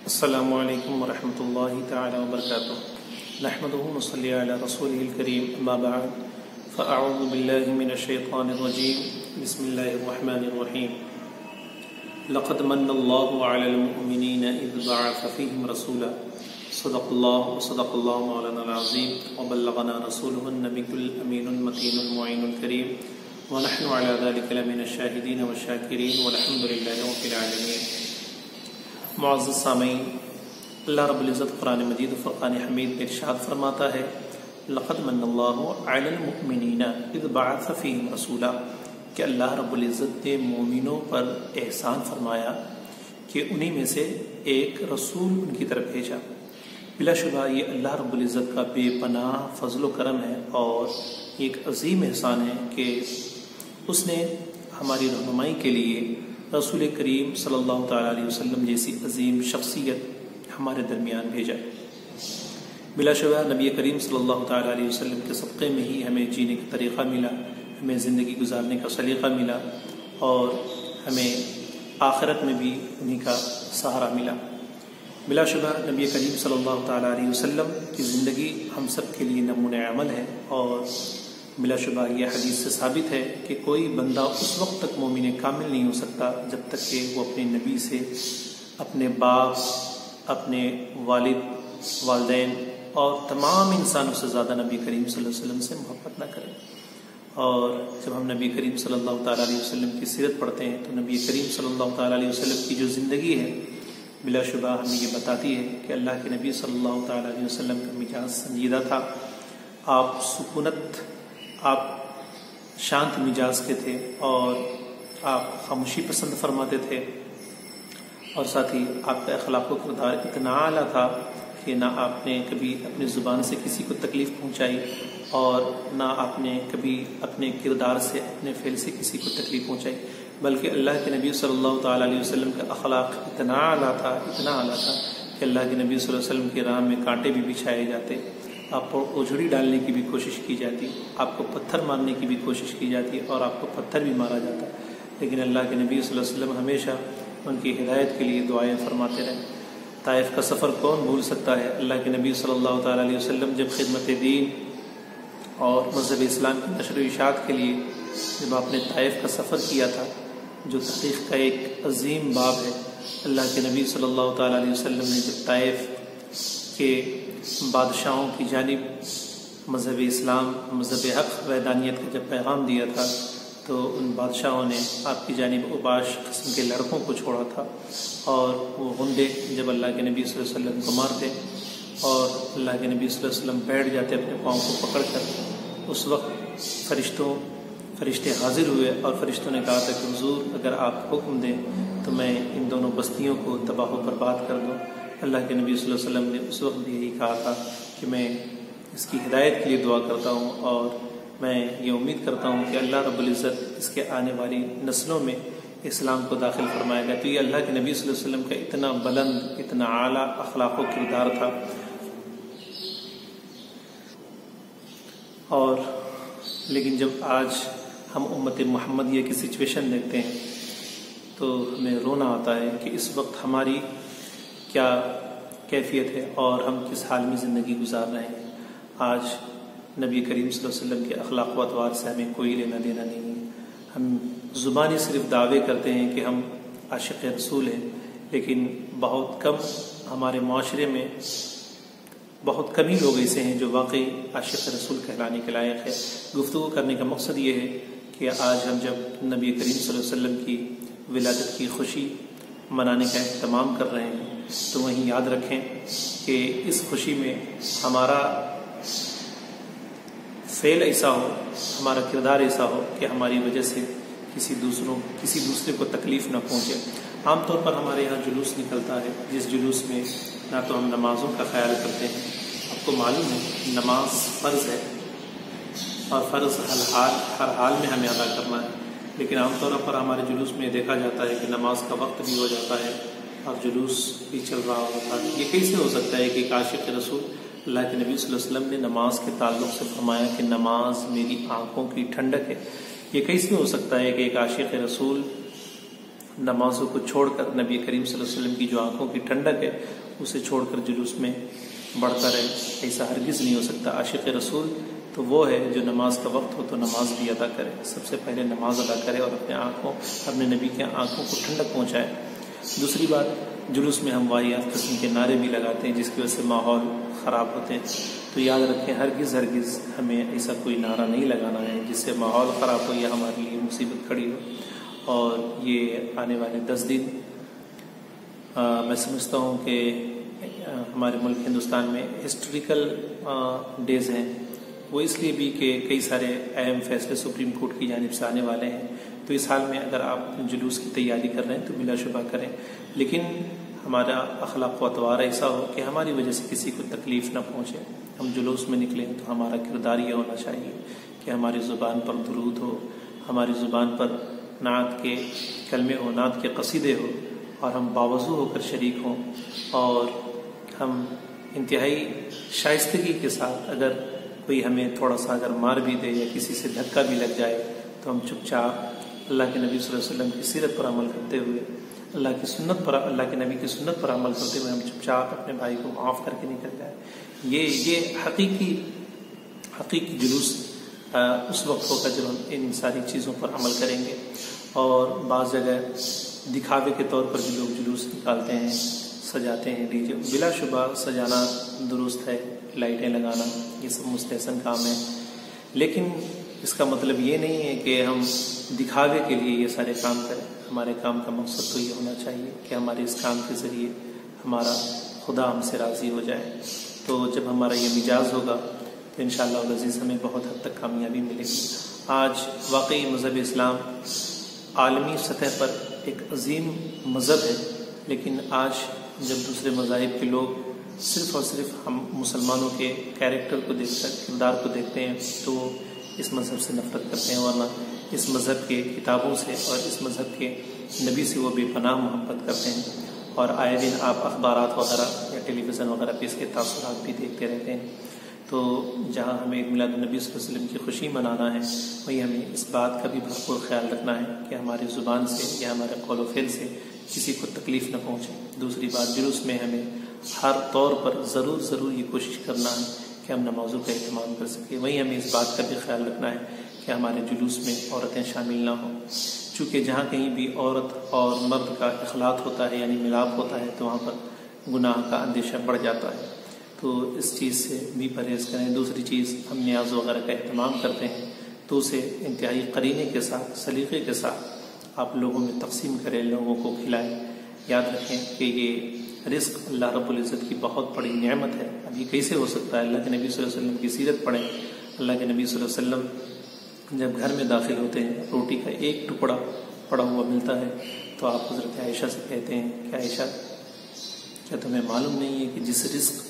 السلام علیکم ورحمۃ اللہ تعالی وبرکاتہ نحمده ونصلي على رسوله الكريم اما بعد فاعوذ باللہ من الشیطان الرجیم بسم اللہ الرحمن الرحیم لقد من اللہ علی المؤمنین اذ بعث فیہم رسولا صدق اللہ وصدق اللہ مولانا العظیم وبلغنا رسوله النبی الامین المتین المعین الکریم ونحن على ذلك لمن الشاہدین والشاکرین والحمد للہ رب العالمین۔ معزز سامعین، اللہ رب العزت قرآن مجید و فرقان حمید میں ارشاد فرماتا ہے لقد من اللہ علی المؤمنین اذ بعث فیہم رسولا، کہ اللہ رب العزت نے مومنوں پر احسان فرمایا کہ انہی میں سے ایک رسول ان کی طرف بھیجا۔ بلا شبہ یہ اللہ رب العزت کا بے پناہ فضل و کرم ہے اور ایک عظیم احسان ہے کہ اس نے ہماری رہنمائی کے لیے رسول کریم صلی اللہ تعالیٰ علیہ وسلم جیسی عظیم شخصیت ہمارے درمیان بھیجا۔ بلا شبہ نبی کریم صلی اللہ تعالیٰ علیہ وسلم کے صدقے میں ہی ہمیں جینے کا طریقہ ملا، ہمیں زندگی گزارنے کا سلیقہ ملا اور ہمیں آخرت میں بھی انہی کا سہارا ملا۔ بلا شبہ نبی کریم صلی اللہ تعالیٰ علیہ وسلم کی زندگی ہم سب کے لیے نمونۂ عمل ہے اور بلا شبہ یہ حدیث سے ثابت ہے کہ کوئی بندہ اس وقت تک مومن کامل نہیں ہو سکتا جب تک کہ وہ اپنے نبی سے، اپنے باپ، اپنے والد، والدین اور تمام انسانوں سے زیادہ نبی کریم صلی اللہ علیہ وسلم سے محبت نہ کرے۔ اور جب ہم نبی کریم صلی اللہ تعالیٰ علیہ وسلم کی سیرت پڑھتے ہیں تو نبی کریم صلی اللہ تعالیٰ علیہ وسلم کی جو زندگی ہے بلا شبہ ہمیں یہ بتاتی ہے کہ اللہ کے نبی صلی اللہ تعالیٰ علیہ وسلم کا مزاج سنجیدہ تھا، آپ سکونت، آپ شانت مزاج کے تھے اور آپ خاموشی پسند فرماتے تھے، اور ساتھ ہی آپ کا اخلاق و کردار اتنا اعلیٰ تھا کہ نہ آپ نے کبھی اپنی زبان سے کسی کو تکلیف پہنچائی اور نہ آپ نے کبھی اپنے کردار سے، اپنے فعل سے کسی کو تکلیف پہنچائی، بلکہ اللہ کے نبی صلی اللہ تعالیٰ علیہ وسلم کا اخلاق اتنا اعلیٰ تھا کہ اللہ کے نبی صلی اللہ علیہ وسلم کی راہ میں کانٹے بھی بچھائے جاتے، آپ کو اوجھڑی ڈالنے کی بھی کوشش کی جاتی، آپ کو پتھر مارنے کی بھی کوشش کی جاتی اور آپ کو پتھر بھی مارا جاتا، لیکن اللہ کے نبی صلی اللہ علیہ وسلم ہمیشہ ان کی ہدایت کے لیے دعائیں فرماتے رہے۔ طائف کا سفر کون بھول سکتا ہے؟ اللہ کے نبی صلی اللہ تعالیٰ علیہ وسلم جب خدمت دین اور مذہب اسلام کی نشر و اشاعت کے لیے جب آپ نے طائف کا سفر کیا تھا، جو تحقیق کا ایک عظیم باب ہے، اللہ کے نبی صلی اللہ تعالیٰ علیہ وسلم نے جب طائف کے بادشاہوں کی جانب مذہب اسلام، مذہب حق، وحدانیت کا جب پیغام دیا تھا تو ان بادشاہوں نے آپ کی جانب اوباش قسم کے لڑکوں کو چھوڑا تھا، اور وہ غنڈے جب اللہ کے نبی صلی اللہ علیہ وسلم کو مارتے اور اللہ کے نبی صلی اللہ علیہ وسلم بیٹھ جاتے اپنے پاؤں کو پکڑ کر، اس وقت فرشتے حاضر ہوئے اور فرشتوں نے کہا تھا کہ حضور اگر آپ حکم دیں تو میں ان دونوں بستیوں کو تباہ و برباد کر دوں۔ اللہ کے نبی صلی اللہ علیہ وسلم نے اس وقت بھی یہی کہا تھا کہ میں اس کی ہدایت کے لیے دعا کرتا ہوں اور میں یہ امید کرتا ہوں کہ اللہ رب العزت اس کے آنے والی نسلوں میں اسلام کو داخل فرمائے گا۔ تو یہ اللہ کے نبی صلی اللہ علیہ وسلم کا اتنا بلند، اتنا اعلیٰ اخلاق و کردار تھا۔ اور لیکن جب آج ہم امت محمدیہ کی سچویشن دیکھتے ہیں تو ہمیں رونا آتا ہے کہ اس وقت ہماری کیا کیفیت ہے اور ہم کس حال میں زندگی گزار رہے ہیں۔ آج نبی کریم صلی اللہ علیہ وسلم کے اخلاق و اطوار سے ہمیں کوئی لینا دینا نہیں ہے۔ ہم زبانی صرف دعوے کرتے ہیں کہ ہم عاشق رسول ہیں، لیکن بہت کم ہمارے معاشرے میں بہت کم ہی لوگ ایسے ہیں جو واقعی عاشق رسول کہلانے کے لائق ہے۔ گفتگو کرنے کا مقصد یہ ہے کہ آج ہم جب نبی کریم صلی اللہ علیہ وسلم کی ولادت کی خوشی منانے کا اہتمام کر رہے ہیں تو وہیں یاد رکھیں کہ اس خوشی میں ہمارا فعل ایسا ہو، ہمارا کردار ایسا ہو کہ ہماری وجہ سے کسی دوسرے کو تکلیف نہ پہنچے۔ عام طور پر ہمارے یہاں جلوس نکلتا ہے، جس جلوس میں نہ تو ہم نمازوں کا خیال کرتے ہیں، آپ کو معلوم ہے نماز فرض ہے اور فرض ہر حال میں ہمیں ادا کرنا ہے، لیکن عام طور پر ہمارے جلوس میں دیکھا جاتا ہے کہ نماز کا وقت بھی ہو جاتا ہے اور جلوس بھی چل رہا ہوتا ہے۔ یہ کیسے ہو سکتا ہے کہ ایک عاشق رسول اللہ کے نبی صلی اللہ علیہ وسلم نے نماز کے تعلق سے فرمایا کہ نماز میری آنکھوں کی ٹھنڈک ہے؟ یہ کیسے ہو سکتا ہے کہ ایک عاشق رسول نمازوں کو چھوڑ کر نبی کریم صلی اللہ علیہ وسلم کی جو آنکھوں کی ٹھنڈک ہے اسے چھوڑ کر جلوس میں بڑھتا رہے، ایسا ہرگز نہیں ہو سکتا۔ عاشق رسول تو وہ ہے جو نماز کا وقت ہو تو نماز بھی ادا کرے، سب سے پہلے نماز ادا کرے اور اپنے نبی کے آنکھوں کو ٹھنڈک پہنچائے۔ دوسری بات، جلوس میں ہم واحد قسم کے نعرے بھی لگاتے ہیں جس کی وجہ سے ماحول خراب ہوتے ہیں، تو یاد رکھیں ہرگز ہمیں ایسا کوئی نعرہ نہیں لگانا ہے جس سے ماحول خراب ہو یا ہمارے لیے مصیبت کھڑی ہو۔ اور یہ آنے والے 10 دن میں سمجھتا ہوں کہ ہمارے ملک ہندوستان میں ہسٹوریکل ڈیز ہیں، وہ اس لیے بھی کہ کئی سارے اہم فیصلے سپریم کورٹ کی جانب سے آنے والے ہیں، تو اس حال میں اگر آپ جلوس کی تیاری کر رہے ہیں تو بلا شبہ کریں، لیکن ہمارا اخلاق و اطوار ایسا ہو کہ ہماری وجہ سے کسی کو تکلیف نہ پہنچے۔ ہم جلوس میں نکلیں تو ہمارا کردار یہ ہونا چاہیے کہ ہماری زبان پر درود ہو، ہماری زبان پر نعت کے کلمے ہو، نعت کے قصیدے ہو، اور ہم باوضو ہو کر شریک ہوں، اور ہم انتہائی شائستگی کے ساتھ، اگر کوئی ہمیں تھوڑا سا اگر مار بھی دے یا کسی سے دھکا بھی لگ جائے تو ہم چپ چاپ اللہ کے نبی صلی اللہ علیہ وسلم کی سیرت پر عمل کرتے ہوئے، اللہ کے نبی کی سنت پر عمل کرتے ہوئے ہم چپ چاپ اپنے بھائی کو معاف کر کے نکل جائے۔ یہ حقیقی جلوس اس وقت ہوگا جب ہم ان ساری چیزوں پر عمل کریں گے۔ اور بعض جگہ دکھاوے کے طور پر بھی لوگ جلوس نکالتے ہیں، سجاتے ہیں ڈی جے، بلا شبہ سجانا درست ہے، لائٹیں لگانا یہ سب مستحسن کام ہے، لیکن اس کا مطلب یہ نہیں ہے کہ ہم دکھاوے کے لیے یہ سارے کام کریں۔ ہمارے کام کا مقصد تو یہ ہونا چاہیے کہ ہمارے اس کام کے ذریعے ہمارا خدا ہم سے راضی ہو جائے۔ تو جب ہمارا یہ مزاج ہوگا تو انشاءاللہ العزیز ہمیں بہت حد تک کامیابی ملے گی۔ آج واقعی مذہب اسلام عالمی سطح پر ایک عظیم مذہب ہے، لیکن آج جب دوسرے مذاہب کے لوگ صرف اور صرف ہم مسلمانوں کے کیریکٹر کو دیکھ کر، کردار کو دیکھتے ہیں تو وہ اس مذہب سے نفرت کرتے ہیں، ورنہ اس مذہب کے کتابوں سے اور اس مذہب کے نبی سے وہ بے پناہ محبت کرتے ہیں۔ اور آئے دن آپ اخبارات وغیرہ یا ٹیلی ویژن وغیرہ پہ اس کے تاثرات بھی دیکھتے رہتے ہیں۔ تو جہاں ہمیں میلاد النبی صلی اللہ علیہ وسلم کی خوشی منانا ہے، وہیں ہمیں اس بات کا بھی بھرپور خیال رکھنا ہے کہ ہماری زبان سے یا ہمارے قول و فعل سے کسی کو تکلیف نہ پہنچے۔ دوسری بات، جلوس میں ہمیں ہر طور پر ضرور یہ کوشش کرنا ہے کہ ہم نمازوں کا اہتمام کر سکیں۔ وہیں ہمیں اس بات کا بھی خیال رکھنا ہے کہ ہمارے جلوس میں عورتیں شامل نہ ہوں، چونکہ جہاں کہیں بھی عورت اور مرد کا اخلاط ہوتا ہے یعنی ملاپ ہوتا ہے تو وہاں پر گناہ کا اندیشہ بڑھ جاتا ہے، تو اس چیز سے بھی پرہیز کریں۔ دوسری چیز، ہم نیاز وغیرہ کا اہتمام کرتے ہیں تو اسے انتہائی قرینے کے ساتھ، سلیقے کے ساتھ آپ لوگوں میں تقسیم کریں، لوگوں کو کھلائیں۔ یاد رکھیں کہ یہ رزق اللہ رب العزت کی بہت بڑی نعمت ہے۔ اب یہ کیسے ہو سکتا ہے؟ اللہ کے نبی صلی اللہ علیہ وسلم کی سیرت پڑھیں۔ اللہ کے نبی صلی اللہ علیہ وسلم جب گھر میں داخل ہوتے ہیں، روٹی کا ایک ٹکڑا پڑا ہوا ملتا ہے تو آپ حضرت عائشہ سے کہتے ہیں کہ عائشہ، کیا تمہیں معلوم نہیں ہے کہ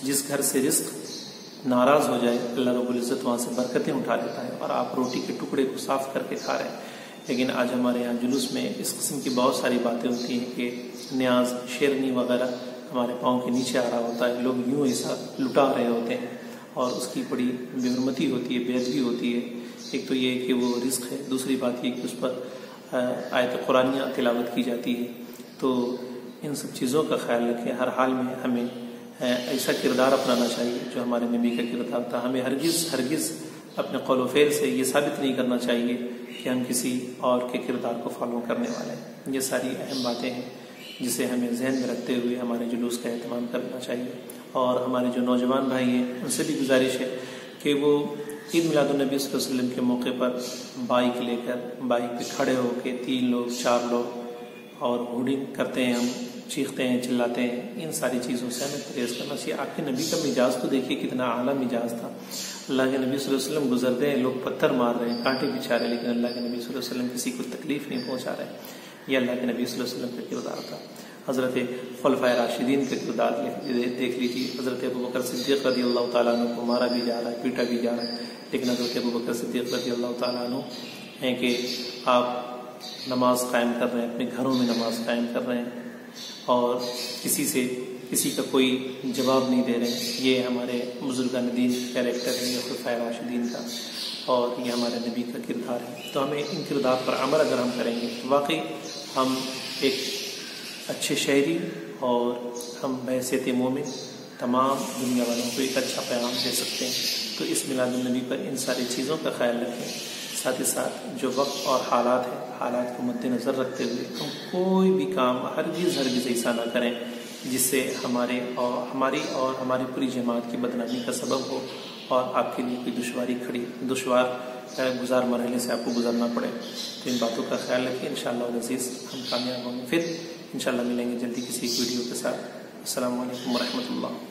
جس گھر سے رزق ناراض ہو جائے اللہ رب العزت وہاں سے برکتیں اٹھا لیتا ہے، اور آپ روٹی کے ٹکڑے کو صاف کر کے کھا رہے ہیں۔ لیکن آج ہمارے یہاں جلوس میں اس قسم کی بہت ساری باتیں ہوتی ہیں کہ نیاز، شیرنی وغیرہ ہمارے پاؤں کے نیچے آ رہا ہوتا ہے، لوگ یوں ایسا لٹا رہے ہوتے ہیں، اور اس کی بڑی بے حرمتی ہوتی ہے، بے ادبی ہوتی ہے۔ ایک تو یہ کہ وہ رزق ہے، دوسری بات یہ کہ اس پر آیت قرآنیہ تلاوت کی جاتی ہے۔ تو ان سب چیزوں کا خیال رکھیں۔ ہر حال میں ہمیں ایسا کردار اپنانا چاہیے جو ہمارے نبی کا کردار تھا۔ ہمیں ہرگز اپنے قول و فعل سے یہ ثابت نہیں کرنا چاہیے کہ ہم کسی اور کے کردار کو فالو کرنے والے ہیں۔ یہ ساری اہم باتیں ہیں جسے ہمیں ذہن میں رکھتے ہوئے ہمارے جلوس کا اہتمام کرنا چاہیے۔ اور ہمارے جو نوجوان بھائی ہیں ان سے بھی گزارش ہے کہ وہ عید میلاد النبی صلی اللہ علیہ وسلم کے موقع پر بائک لے کر، بائک پہ کھڑے ہو کے 3 لوگ 4 لوگ اور ہوڈنگ کرتے ہیں، ہم چیختے ہیں، چلاتے ہیں، ان ساری چیزوں سے ہمیں پرہیز کرنا چاہیے۔ آپ کے نبی کا مزاج تو دیکھیے کتنا اعلیٰ مزاج تھا۔ اللہ کے نبی صلی اللہ علیہ وسلم گزرتے ہیں، لوگ پتھر مار رہے ہیں، کانٹے بچھا رہے ہیں، لیکن اللہ کے نبی صلی اللہ علیہ وسلم کسی کو تکلیف نہیں پہنچا رہے۔ یہ اللہ کے نبی صلی اللہ علیہ وسلم کا کردار تھا۔ حضرت خلفائے راشدین کا کردار دیکھ لیجیے۔ حضرت ابوبکر صدیق رضی اللہ تعالیٰ عنہ کو مارا بھی جا رہا ہے، پیٹا بھی جا رہا ہے، لیکن حضرت ابوبکر صدیق رضی اللہ تعالیٰ عنہ ہیں کہ آپ نماز قائم کر رہے ہیں، اپنے گھروں میں نماز قائم کر رہے ہیں، اور کسی کا کوئی جواب نہیں دے رہے ہیں۔ یہ ہمارے بزرگان دین کیریکٹر ہے، یہ خلفائے راشدین کا، اور یہ ہمارے نبی کا کردار ہے۔ تو ہمیں ان کردار پر عمل اگر ہم کریں گے، واقعی ہم ایک اچھے شہری اور ہم بحیثیت مومن تمام دنیا والوں کو ایک اچھا پیغام دے سکتے ہیں۔ تو اس میلاد النبی پر ان ساری چیزوں کا خیال رکھیں، ساتھ ہی ساتھ جو وقت اور حالات ہیں، حالات کو مد نظر رکھتے ہوئے ہم کوئی بھی کام ہرگز ایسا نہ کریں جس سے ہماری اور ہماری پوری جماعت کی بدنامی کا سبب ہو اور آپ کے لیے کوئی دشوار گزار مرحلے سے آپ کو گزرنا پڑے۔ تو ان باتوں کا خیال رکھیں، انشاءاللہ العزیز ہم کامیاب ہوں گے۔ پھر انشاءاللہ ملیں گے جلدی کسی ایک ویڈیو کے ساتھ۔ السلام علیکم ورحمۃ اللہ۔